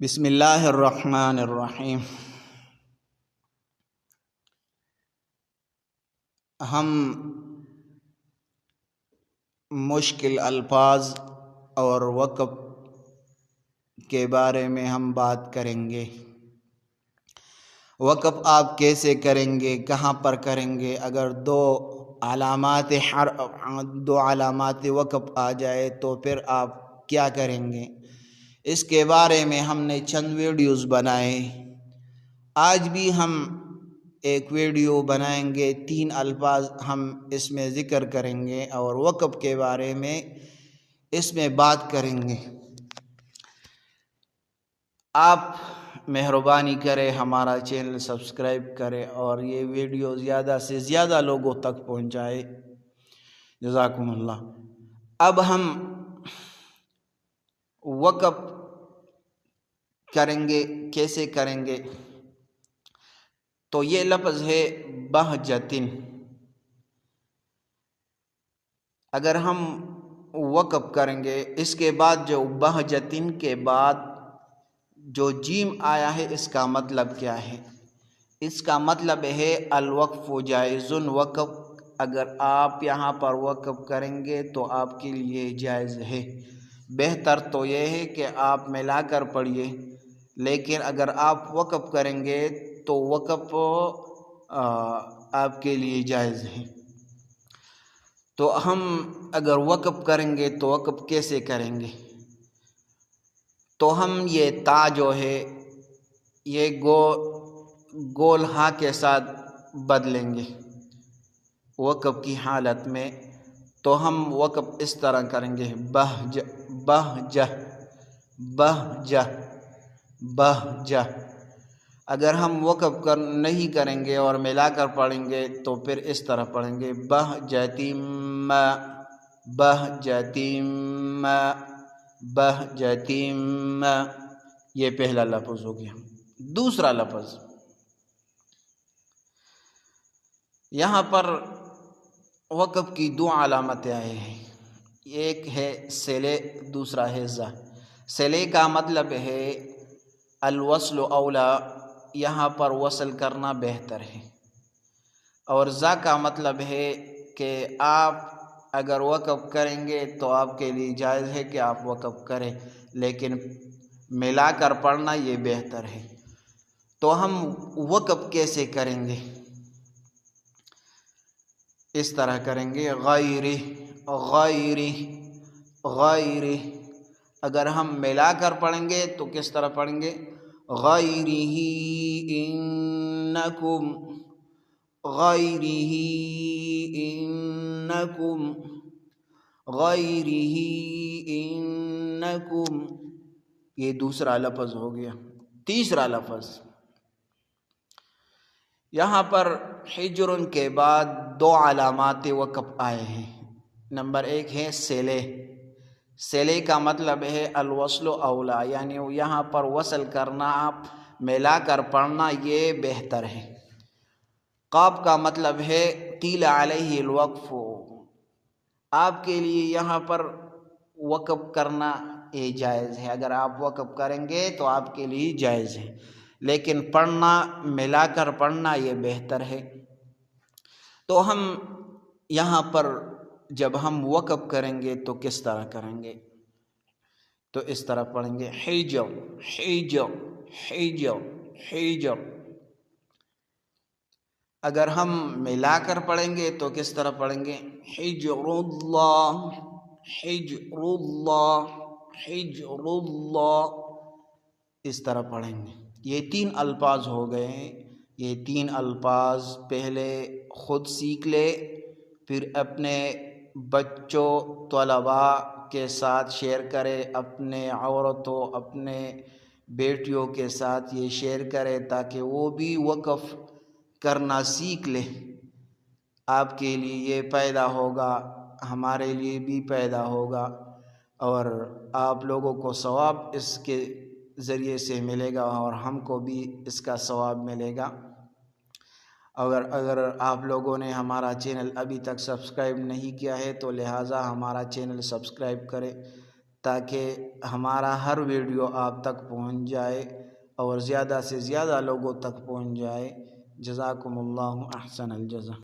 بسم اللہ الرحمن الرحیم۔ ہم مشکل الفاظ اور وقف کے بارے میں ہم بات کریں گے۔ وقف آپ کیسے کریں گے، کہاں پر کریں گے؟ اگر دو علامات وقف آ جائے تو پھر آپ کیا کریں گے؟ اس کے بارے میں ہم نے چند ویڈیوز بنائے۔ آج بھی ہم ایک ویڈیو بنائیں گے، 3 الفاظ ہم اس میں ذکر کریں گے اور وقف کے بارے میں اس میں بات کریں گے۔ آپ مہربانی کریں ہمارا چینل سبسکرائب کریں اور یہ ویڈیو زیادہ سے زیادہ لوگوں تک پہنچائے، جزاکم اللہ۔ اب ہم وقف کریں گے، کیسے کریں گے؟ تو یہ لفظ ہے بہجتن۔ اگر ہم وقف کریں گے، اس کے بعد جو بہجتن کے بعد جو جیم آیا ہے، اس کا مطلب کیا ہے؟ اس کا مطلب ہے الوقف جائز۔ وقف اگر آپ یہاں پر وقف کریں گے تو آپ کے لیے جائز ہے۔ بہتر تو یہ ہے کہ آپ ملا کر پڑھیے، لیکن اگر آپ وقف کریں گے تو وقف آپ کے لیے جائز ہے۔ تو ہم اگر وقف کریں گے تو وقف کیسے کریں گے؟ تو ہم یہ تا جو ہے یہ گول ہاں کے ساتھ بدلیں گے وقف کی حالت میں۔ تو ہم وقف اس طرح کریں گے، بہجہ بہجہ بہجہ بہجہ۔ اگر ہم وقف نہیں کریں گے اور ملا کر پڑھیں گے تو پھر اس طرح پڑھیں گے، بہجتم بہجتم بہجتم۔ یہ پہلا لفظ ہو گیا۔ دوسرا لفظ، یہاں پر وقف کی 2 علامتیں آئے ہیں، ایک ہے سلے، دوسرا ہے زا۔ سلے کا مطلب ہے الوصل اولا، یہاں پر وصل کرنا بہتر ہے، اور زا کا مطلب ہے کہ آپ اگر وقف کریں گے تو آپ کے لیے جائز ہے کہ آپ وقف کریں، لیکن ملا کر پڑھنا یہ بہتر ہے۔ تو ہم وقف کیسے کریں گے؟ اس طرح کریں گے، غیری غیری غیری۔ اگر ہم ملا کر پڑھیں گے تو کس طرح پڑھیں گے؟ غیرہ انکم غیرہ انکم غیرہ انکم۔ یہ دوسرا لفظ ہو گیا۔ تیسرا لفظ، یہاں پر حجر کے بعد 2 علامات وقف آئے ہیں۔ نمبر 1 ہے سلے۔ سلے کا مطلب ہے الوصل اولا، یعنی یہاں پر وصل کرنا، آپ ملا کر پڑھنا یہ بہتر ہے۔ قاف کا مطلب ہے قیل علیہ الوقف، آپ کے لیے یہاں پر وقف کرنا یہ جائز ہے۔ اگر آپ وقف کریں گے تو آپ کے لیے جائز ہے، لیکن پڑھنا ملا کر پڑھنا یہ بہتر ہے۔ تو ہم یہاں پر جب ہم وقف کریں گے تو کس طرح کریں گے؟ تو اس طرح پڑھیں گے، حجر حجر حجر حجر۔ اگر ہم ملا کر پڑھیں گے تو کس طرح پڑھیں گے؟ حجر اللہ حجر اللہ حجر اللہ، اس طرح پڑھیں گے۔ یہ 3 الفاظ ہو گئے ہیں۔ یہ 3 الفاظ پہلے خود سیکھ لے، پھر اپنے بچوں طلباء کے ساتھ شیئر کرے، اپنے عورتوں اپنے بیٹیوں کے ساتھ یہ شیئر کرے تاکہ وہ بھی وقف کرنا سیکھ لے۔ آپ کے لیے یہ پیدا ہوگا، ہمارے لیے بھی پیدا ہوگا، اور آپ لوگوں کو ثواب اس کے ذریعے سے ملے گا اور ہم کو بھی اس کا ثواب ملے گا۔ اگر آپ لوگوں نے ہمارا چینل ابھی تک سبسکرائب نہیں کیا ہے تو لہٰذا ہمارا چینل سبسکرائب کریں تاکہ ہمارا ہر ویڈیو آپ تک پہنچ جائے اور زیادہ سے زیادہ لوگوں تک پہنچ جائے۔ جزاکم اللہ احسن الجزا۔